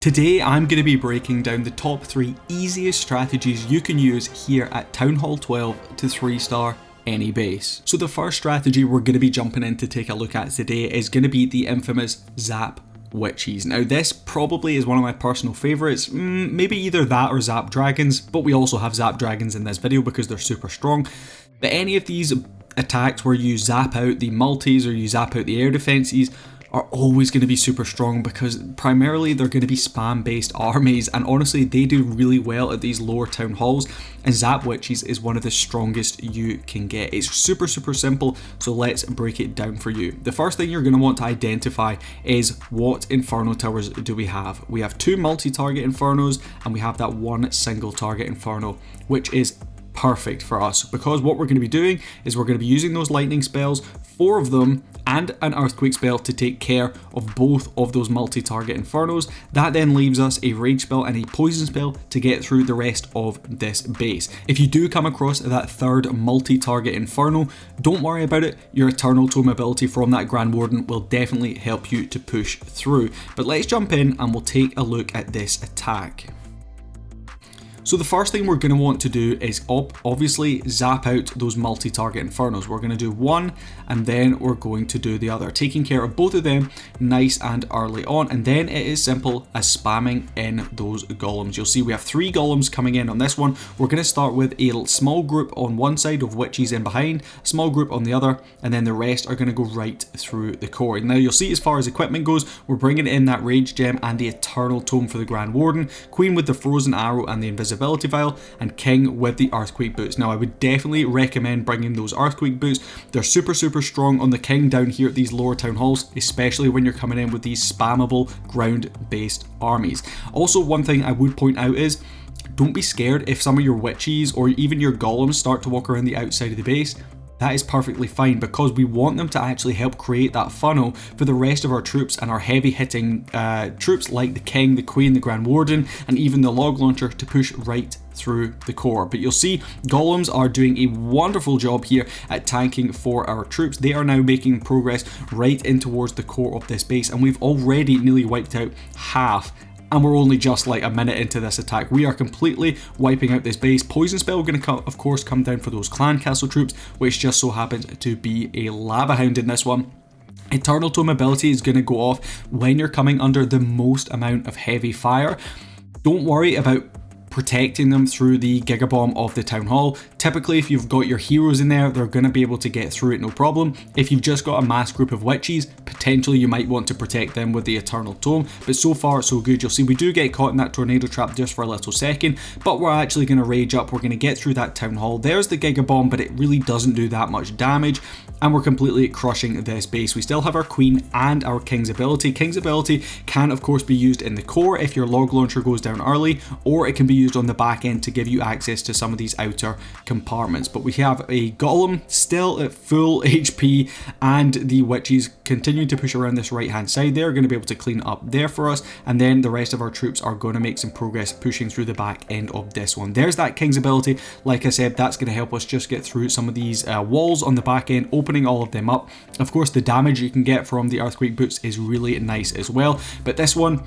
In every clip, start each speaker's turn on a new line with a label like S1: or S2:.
S1: Today I'm going to be breaking down the top 3 easiest strategies you can use here at Townhall 12 to 3-star any base. So the first strategy we're going to be jumping in to take a look at today is going to be the infamous Zap Witches. Now this probably is one of my personal favourites, maybe either that or Zap Dragons, but we also have Zap Dragons in this video because they're super strong. But any of these attacks where you zap out the multis or you zap out the air defences are always going to be super strong because primarily they're going to be spam based armies, and honestly they do really well at these lower town halls, and Zap Witches is one of the strongest you can get. It's super simple, so let's break it down for you. The first thing you're going to want to identify is what Inferno Towers do we have. We have 2 multi-target Infernos and we have that 1 single target Inferno, which is perfect for us because what we're going to be doing is we're going to be using those lightning spells, 4 of them, and an earthquake spell to take care of both of those multi-target Infernos. That then leaves us a rage spell and a poison spell to get through the rest of this base. If you do come across that 3rd multi-target Inferno, don't worry about it. Your Eternal Tome ability from that Grand Warden will definitely help you to push through. But let's jump in and we'll take a look at this attack. So the first thing we're going to want to do is obviously zap out those multi-target Infernos. We're going to do one and then we're going to do the other, taking care of both of them nice and early on, and then it is simple as spamming in those golems. You'll see we have 3 golems coming in on this one. We're going to start with a small group on one side of witches in behind, small group on the other, and then the rest are going to go right through the core. Now you'll see as far as equipment goes, we're bringing in that rage gem and the Eternal Tome for the Grand Warden, Queen with the frozen arrow and the invisibility vial, and King with the earthquake boots. Now I would definitely recommend bringing those earthquake boots. They're super strong on the King down here at these lower town halls, especially when you're coming in with these spammable ground based armies. Also, one thing I would point out is don't be scared if some of your witches or even your golems start to walk around the outside of the base. That is perfectly fine because we want them to actually help create that funnel for the rest of our troops and our heavy hitting troops like the King, the Queen, the Grand Warden, and even the Log Launcher to push right through the core. But you'll see golems are doing a wonderful job here at tanking for our troops. They are now making progress right in towards the core of this base, and we've already nearly wiped out half. And we're only just like a minute into this attack. We are completely wiping out this base. Poison spell going to of course come down for those clan castle troops, which just so happens to be a lava hound in this one. Eternal Tome ability is going to go off when you're coming under the most amount of heavy fire. Don't worry about protecting them through the Gigabomb of the Town Hall. Typically, if you've got your heroes in there, they're going to be able to get through it no problem. If you've just got a mass group of witches, potentially you might want to protect them with the Eternal Tome, but so far so good. You'll see we do get caught in that tornado trap just for a little second, but we're actually going to rage up. We're going to get through that Town Hall. There's the Gigabomb, but it really doesn't do that much damage, and we're completely crushing this base. We still have our Queen and our King's ability. King's ability can of course be used in the core if your Log Launcher goes down early, or it can be used on the back end to give you access to some of these outer compartments. But we have a golem still at full HP, and the witches continue to push around this right hand side. They're going to be able to clean up there for us, and then the rest of our troops are going to make some progress pushing through the back end of this one. There's that King's ability. Like I said, that's going to help us just get through some of these walls on the back end, opening all of them up. Of course, the damage you can get from the earthquake boots is really nice as well, but this one,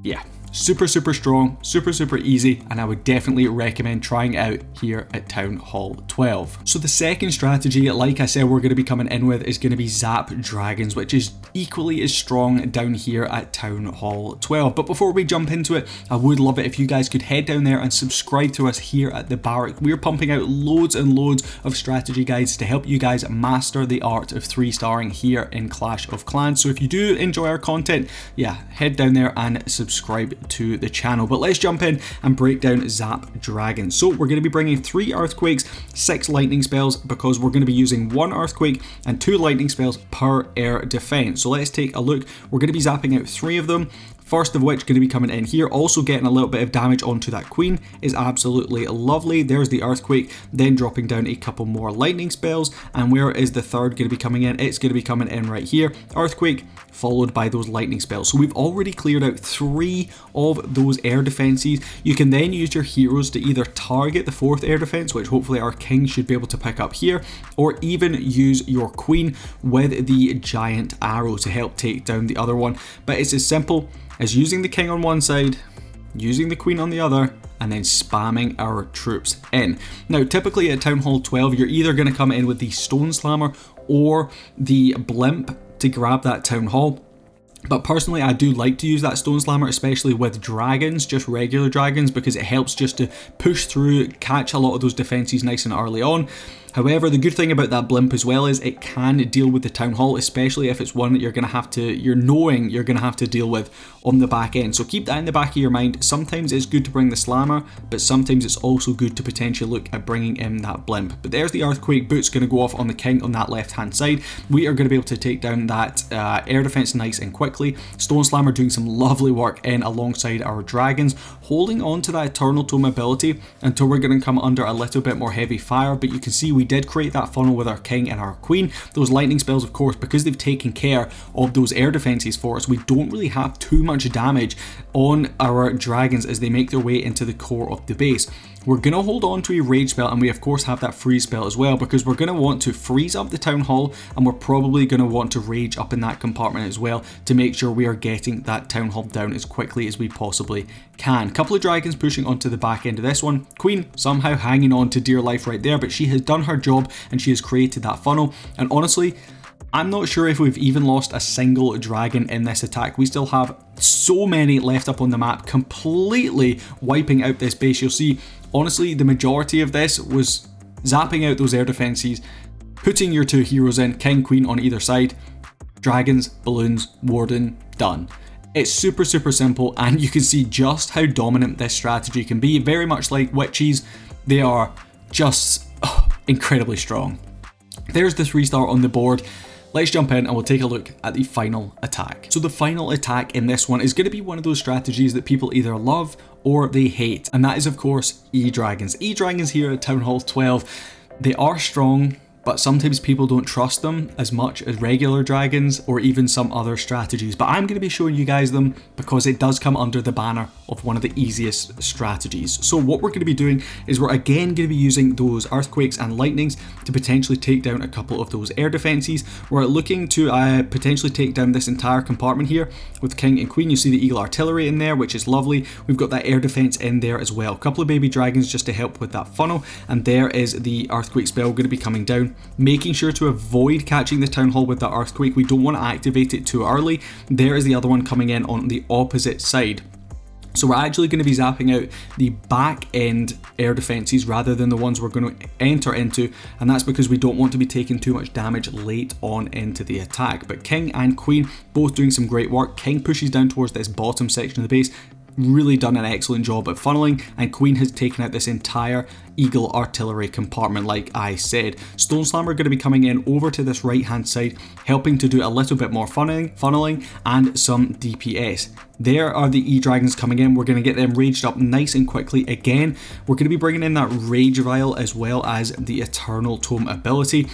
S1: yeah, super strong, super easy, and I would definitely recommend trying it out here at Town Hall 12. So the second strategy, like I said, we're going to be coming in with is going to be Zap Dragons, which is equally as strong down here at Town Hall 12. But before we jump into it, I would love it if you guys could head down there and subscribe to us here at the Barracks. We're pumping out loads and loads of strategy guides to help you guys master the art of 3-starring here in Clash of Clans. So if you do enjoy our content, yeah, head down there and subscribe to the channel. But let's jump in and break down Zap Dragons. So we're going to be bringing 3 earthquakes, 6 lightning spells, because we're going to be using 1 earthquake and 2 lightning spells per air defense. So let's take a look. We're going to be zapping out 3 of them. First of which going to be coming in here, also getting a little bit of damage onto that Queen is absolutely lovely. There's the earthquake, then dropping down a couple more lightning spells. And where is the third going to be coming in? It's going to be coming in right here. Earthquake, followed by those lightning spells. So we've already cleared out 3 of those air defenses. You can then use your heroes to either target the 4th air defense, which hopefully our king should be able to pick up here, or even use your queen with the giant arrow to help take down the other one. But it's as simple as using the king on one side, using the queen on the other, and then spamming our troops in. Now, typically at Townhall 12, you're either going to come in with the Stone Slammer or the Blimp to grab that Town Hall. But personally, I do like to use that Stone Slammer, especially with dragons, just regular dragons, because it helps just to push through, catch a lot of those defenses nice and early on. However, the good thing about that blimp as well is it can deal with the Town Hall, especially if it's one that you're going to have to deal with on the back end. So keep that in the back of your mind. Sometimes it's good to bring the Slammer, but sometimes it's also good to potentially look at bringing in that blimp. But there's the Earthquake Boots going to go off on the king on that left hand side. We are going to be able to take down that air defense nice and quickly. Stone Slammer doing some lovely work in alongside our dragons, holding on to that Eternal Tome ability until we're going to come under a little bit more heavy fire. But you can see we did create that funnel with our king and our queen. Those lightning spells, of course, because they've taken care of those air defenses for us, we don't really have too much damage on our dragons as they make their way into the core of the base. We're going to hold on to a rage spell, and we of course have that freeze spell as well, because we're going to want to freeze up the Town Hall, and we're probably going to want to rage up in that compartment as well to make sure we are getting that Town Hall down as quickly as we possibly can. Couple of dragons pushing onto the back end of this one. Queen somehow hanging on to dear life right there, but she has done her job and she has created that funnel. And honestly, I'm not sure if we've even lost a single dragon in this attack. We still have so many left up on the map, completely wiping out this base. You'll see, honestly, the majority of this was zapping out those air defenses, putting your 2 heroes in, king, queen on either side, dragons, balloons, warden, done. It's super simple, and you can see just how dominant this strategy can be. Very much like witches, they are just incredibly strong. There's the 3-star on the board. Let's jump in and we'll take a look at the final attack. So the final attack in this one is going to be one of those strategies that people either love or they hate, and that is of course E-Dragons. E-Dragons here at Townhall 12, they are strong, but sometimes people don't trust them as much as regular dragons or even some other strategies. But I'm going to be showing you guys them because it does come under the banner of one of the easiest strategies. So what we're going to be doing is we're again going to be using those earthquakes and lightnings to potentially take down a couple of those air defenses. We're looking to potentially take down this entire compartment here with king and queen. You see the eagle artillery in there, which is lovely. We've got that air defense in there as well. A couple of baby dragons just to help with that funnel, and there is the earthquake spell going to be coming down, making sure to avoid catching the Town Hall with that earthquake. We don't want to activate it too early. There is the other one coming in on the opposite side. So we're actually going to be zapping out the back end air defenses rather than the ones we're going to enter into, and that's because we don't want to be taking too much damage late on into the attack. But king and queen both doing some great work. King pushes down towards this bottom section of the base, really done an excellent job at funneling, and queen has taken out this entire eagle artillery compartment like I said. Stone Slammer going to be coming in over to this right hand side, helping to do a little bit more funneling and some DPS. There are the E-Dragons coming in. We're going to get them raged up nice and quickly. Again, we're going to be bringing in that Rage Vial as well as the Eternal Tome ability.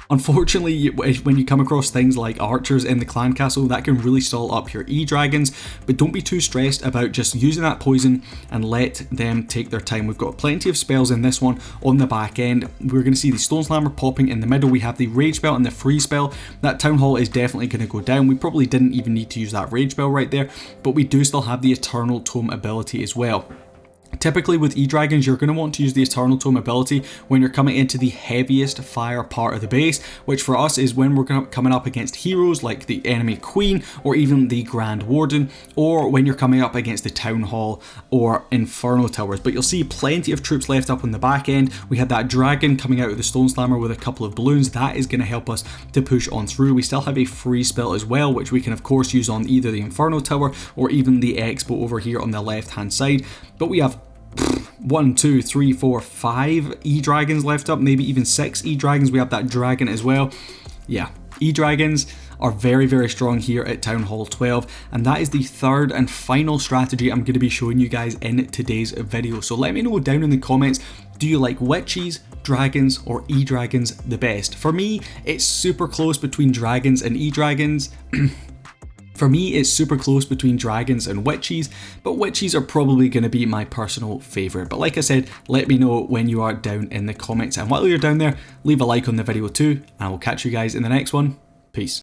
S1: Unfortunately, when you come across things like archers in the clan castle, that can really stall up your E-Dragons, but don't be too stressed about just using that poison and let them take their time. We've got plenty of spells in this one on the back end. We're going to see the Stone Slammer popping in the middle. We have the Rage Spell and the Freeze Spell. That Town Hall is definitely going to go down. We probably didn't even need to use that Rage Spell right there, but we do still have the Eternal Tome ability as well. Typically with E-Dragons, you're going to want to use the Eternal Tome ability when you're coming into the heaviest fire part of the base, which for us is when we're coming up against heroes like the enemy queen or even the Grand Warden, or when you're coming up against the Town Hall or Inferno Towers. But you'll see plenty of troops left up on the back end. We had that dragon coming out of the Stone Slammer with a couple of balloons. That is going to help us to push on through. We still have a free spell as well, which we can of course use on either the Inferno Tower or even the Expo over here on the left hand side. But we have 1, 2, 3, 4, 5 E-Dragons left up, maybe even 6 E-Dragons. We have that dragon as well. Yeah, E-Dragons are very strong here at Townhall 12, and that is the third and final strategy I'm going to be showing you guys in today's video. So let me know down in the comments, do you like witches, dragons, or E-Dragons the best? For me, it's super close between dragons and E-Dragons. For me, it's super close between Dragons and Witches, but Witches are probably going to be my personal favourite. But like I said, let me know when you are down in the comments. And while you're down there, leave a like on the video too, and I will catch you guys in the next one. Peace.